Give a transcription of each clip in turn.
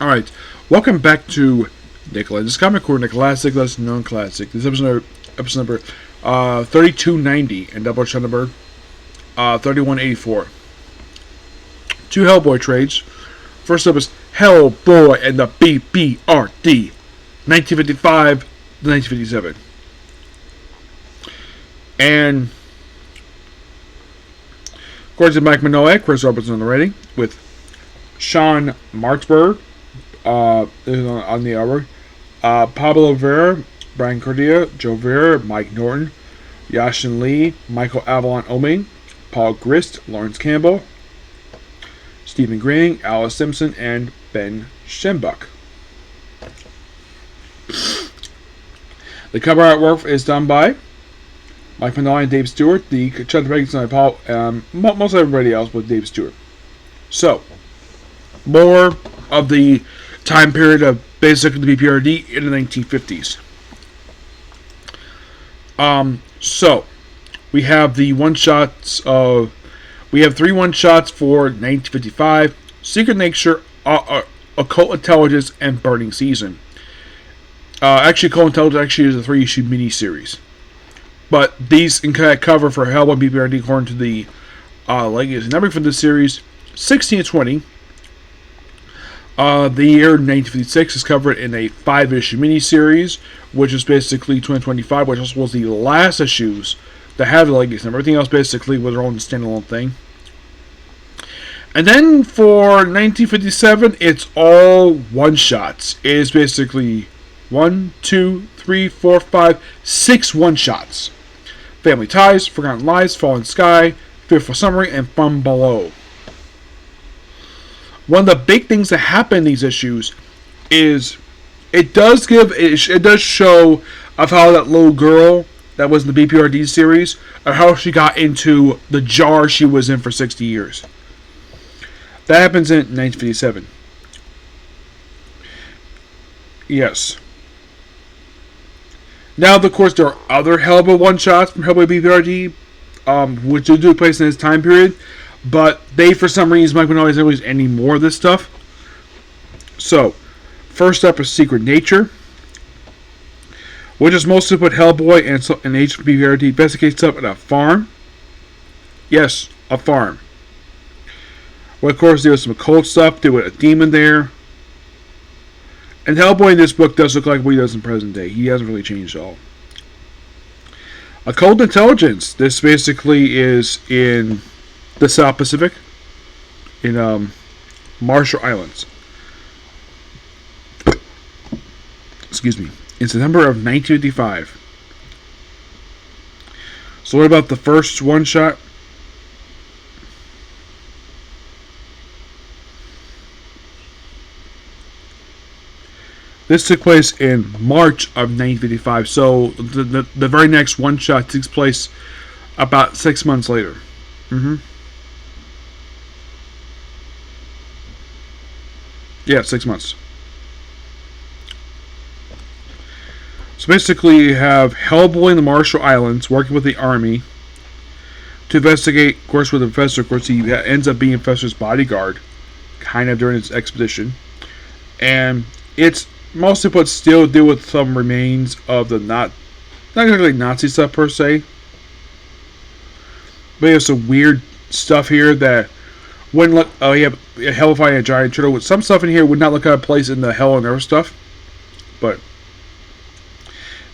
Alright, welcome back to Lenz's Comic Corner, classic, less known classic. This is episode number 3290 and Doubleshot number 3184. Two Hellboy trades. First up is Hellboy and the B.P.R.D. 1955 to 1957. And according to Mike Minogue, Chris Robertson on the writing, with Sean Marksberg on the hour, Pablo Vera, Brian Cordia, Joe Vera, Mike Norton, Yashin Lee, Michael Avalon Oming, Paul Grist, Lawrence Campbell, Stephen Greening, Alice Simpson, and Ben Schembuck. The cover artwork is done by Mike Minogue and Dave Stewart. The Chuck Beggington and Paul, most everybody else but Dave Stewart. So, more of the time period of basically the B.P.R.D. in the 1950s. So we have the one-shots of... We have 3 one-shots for 1955, Secret Nature, Occult Intelligence, and Burning Season. Actually, Occult Intelligence actually is a 3-issue miniseries. But these cover for Hellboy and B.P.R.D. according to the legacy numbering for this series, 16 to 20. The year 1956 is covered in a 5-issue miniseries, which is basically 2025, which also was the last issues that had the legacy number. Everything else basically was their own standalone thing. And then for 1957, it's all one-shots. It is basically 1, 2, 3, 4, 5, 6 one-shots. Family Ties, Forgotten Lies, Fallen Sky, Fearful Summary, and From Below. One of the big things that happen in these issues is it does show of how that little girl that was in the B.P.R.D. series, or how she got into the jar she was in for 60 years. That happens in 1957. Yes. Now, of course, there are other Hellboy one-shots from Hellboy B.P.R.D., which do take place in this time period. But they, for some reason, Mike Minogue doesn't release any more of this stuff. So, first up is Secret Nature, which is mostly put Hellboy and Agent B.P.R.D. investigate stuff at a farm. Yes, a farm. Well, of course, there was some occult stuff. There was a demon there. And Hellboy in this book does look like what he does in present day. He hasn't really changed at all. Occult Intelligence. This basically is in the South Pacific, in Marshall Islands. Excuse me. In September of 1955. So what about the first one shot? This took place in March of 1955. So the very next one shot takes place about 6 months later. Yeah, 6 months. So basically you have Hellboy in the Marshall Islands working with the army to investigate, of course, with the professor. Of course, he ends up being the professor's bodyguard, kind of, during his expedition. And it's mostly put still deal with some remains of the not exactly Nazi stuff per se. But you have some weird stuff here that wouldn't look. Oh, you have Hellfire and a giant turtle. With some stuff in here would not look out of place in the Hell on Earth stuff. But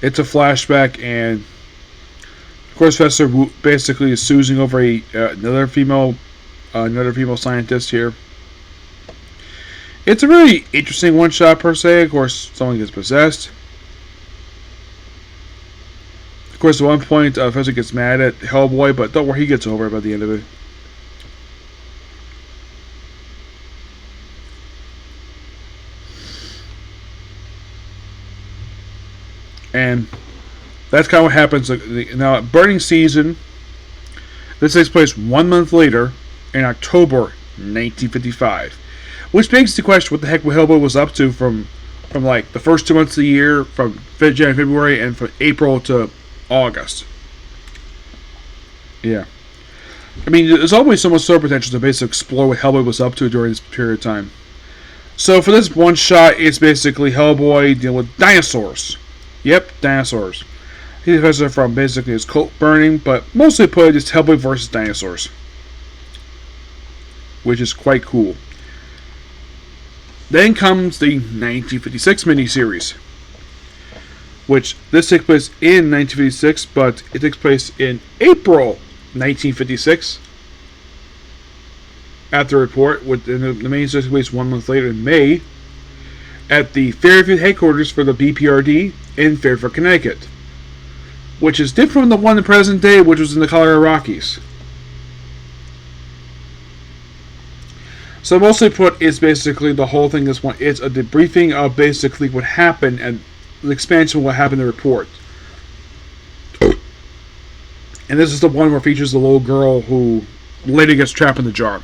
it's a flashback, and of course, Professor Wu basically is sousing over another female scientist here. It's a really interesting one shot per se. Of course, someone gets possessed. Of course, at one point, Professor gets mad at Hellboy, but don't worry, he gets over it by the end of it. And that's kind of what happens. Now, Burning Season, this takes place 1 month later, in October 1955. Which begs the question, what the heck Hellboy was up to from like the first 2 months of the year, from January, February, and from April to August. Yeah. I mean, there's always so much story potential to basically explore what Hellboy was up to during this period of time. So for this one shot, it's basically Hellboy dealing with dinosaurs. Yep, dinosaurs. He defends her from basically his cult burning, but mostly put it as Hellboy versus dinosaurs, which is quite cool. Then comes the 1956 miniseries, which this takes place in 1956, but it takes place in April 1956. At the report, the main series takes place 1 month later in May, at the Fairfield headquarters for the B.P.R.D. in Fairfield, Connecticut, which is different from the one in the present day, which was in the Colorado Rockies. So mostly put, it's basically the whole thing. This one, it's a debriefing of basically what happened and the expansion of what happened in the report. And this is the one where it features the little girl who later gets trapped in the jar.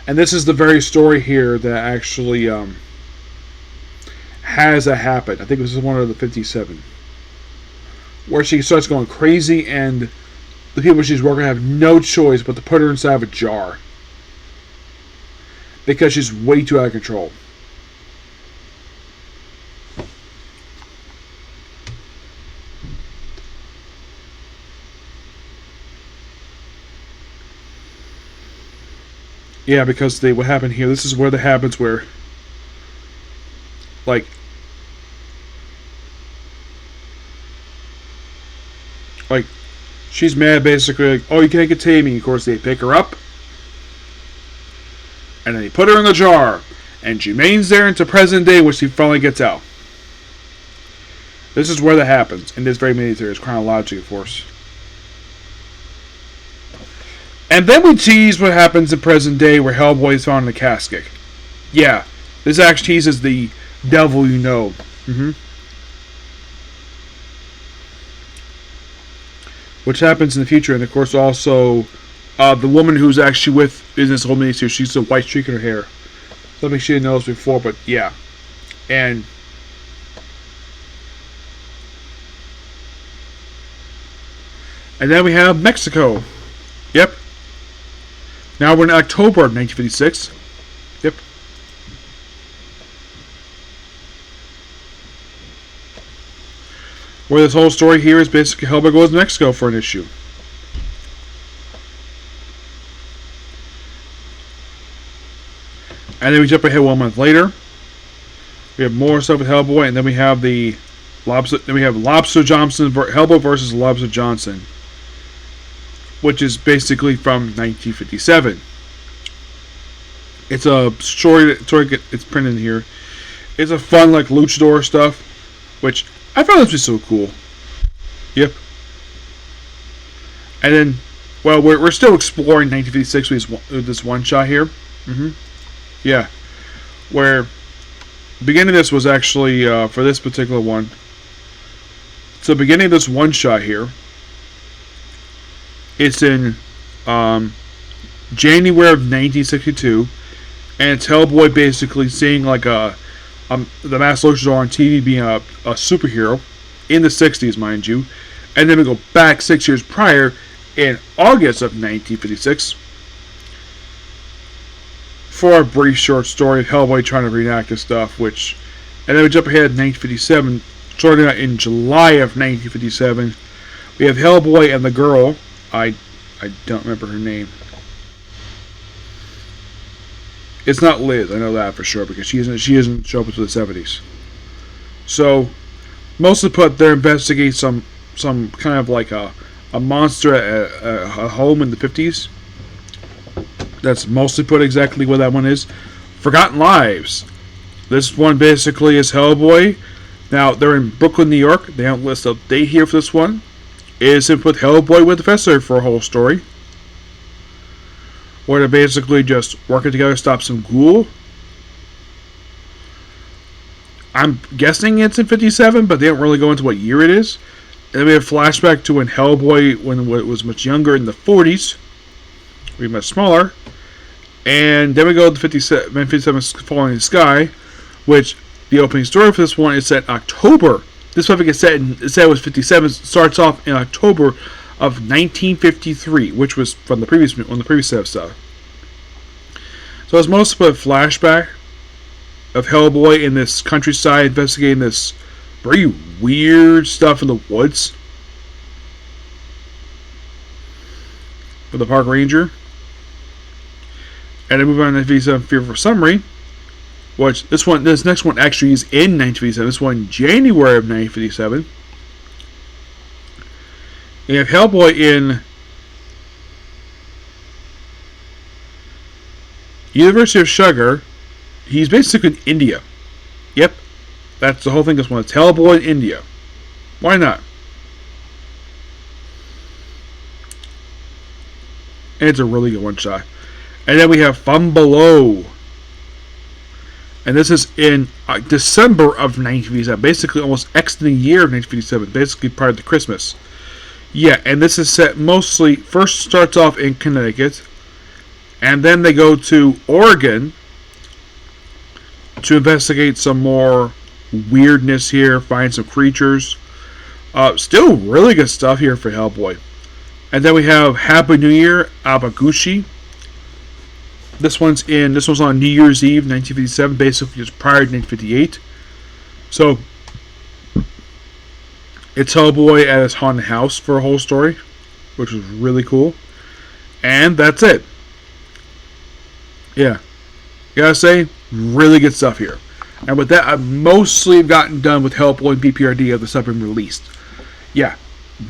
And this is the very story here that actually has that happen. I think this is one of the 57. Where she starts going crazy and the people she's working with have no choice but to put her inside of a jar. Because she's way too out of control. Yeah, because what happened here, this is where that happens where, like, she's mad basically, like, oh, you can't contain me. Of course, they pick her up, and then they put her in the jar, and she remains there until present day, which she finally gets out. This is where that happens, in this very miniseries, chronologically, of course. And then we tease what happens in present day where Hellboy is found in a casket. Yeah, this actually teases the devil you know. Which happens in the future, and of course also the woman who's actually with in this whole miniseries, she's a white streak in her hair. Something she didn't notice before, but yeah. And then we have Mexico. Yep. Now we're in October of 1956. Yep. Where this whole story here is basically Hellboy goes to Mexico for an issue. And then we jump ahead 1 month later. We have more stuff with Hellboy, and then we have the Lobster Johnson, Hellboy versus Lobster Johnson, which is basically from 1957. It's a story. It's printed in here. It's a fun, like, luchador stuff, which I found this to be so cool. Yep. And then, well, we're still exploring 1956 with this one shot here. Yeah. Where the beginning of this was actually, for this particular one. So the beginning of this one shot here, it's in January of 1962, and it's Hellboy basically seeing like the Masked Luchador on TV being a superhero in the 60s, mind you. And then we go back 6 years prior in August of 1956 for a brief short story of Hellboy trying to reenact this stuff, and then we jump ahead to 1957, starting out in July of 1957. We have Hellboy and the girl, I don't remember her name. It's not Liz, I know that for sure, because she doesn't show up until the 70s. So, mostly put, they investigate some kind of like a monster at a home in the 50s. That's mostly put exactly what that one is. Forgotten Lives. This one basically is Hellboy. Now, they're in Brooklyn, New York. They don't list a date here for this one. It is simply with Hellboy with the Professor for a whole story, where they're basically just working together to stop some ghoul. I'm guessing it's in 57, but they don't really go into what year it is. And then we have flashback to when Hellboy was much younger in the 40s. We're much smaller. And then we go to 57 Falling in the Sky, which the opening story for this one is set in October. This one gets set it was 57. Starts off in October of 1953, which was from the previous set of stuff. So it's mostly a flashback of Hellboy in this countryside investigating this very weird stuff in the woods with the park ranger. And then move on to 1957 Fearful Summary, which this next one actually is in 1957. This one, January of 1957. You have Hellboy in University of Sugar. He's basically in India. Yep, that's the whole thing. This one, it's Hellboy in India. Why not? And it's a really good one shot. And then we have From Below. And this is in December of 1957. Basically almost exiting the year of 1957. Basically part of the Christmas. Yeah, and this is set mostly, first starts off in Connecticut. And then they go to Oregon to investigate some more weirdness here. Find some creatures. Still really good stuff here for Hellboy. And then we have Happy New Year, Abaguchi. This one's on New Year's Eve, 1957, basically just prior to 1958. So it's Hellboy at his haunted house for a whole story, which was really cool. And that's it. Yeah, gotta say, really good stuff here. And with that, I've mostly gotten done with Hellboy and B.P.R.D. of the stuff been released. Yeah,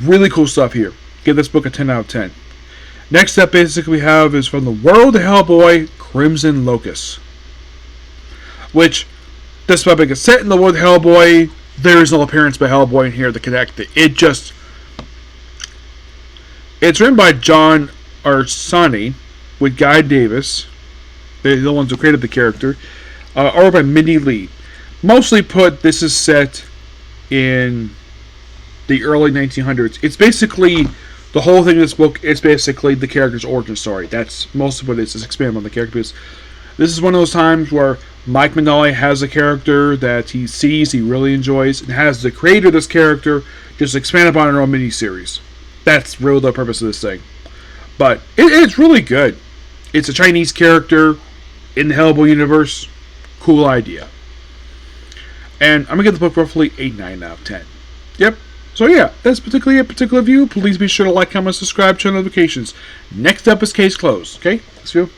really cool stuff here. Give this book a 10 out of 10. Next up, basically, we have is From the World of Hellboy, Crimson Locust. Which, this topic is set in the world of Hellboy. There is no appearance by Hellboy in here to connect it. It's written by John Arsani with Guy Davis. They're the ones who created the character. Or by Mindy Lee. Mostly put, this is set in the early 1900s. It's basically, the whole thing in this book is basically the character's origin story. That's most of what it is expanding on the character. Because this is one of those times where Mike Mignola has a character that he sees, he really enjoys, and has the creator of this character just expand upon in their own miniseries. That's really the purpose of this thing. But it's really good. It's a Chinese character in the Hellboy universe. Cool idea. And I'm going to give the book roughly 8-9 out of 10. Yep. So yeah, that's particularly a particular view. Please be sure to like, comment, subscribe, turn on notifications. Next up is Case Closed. Okay? Next view.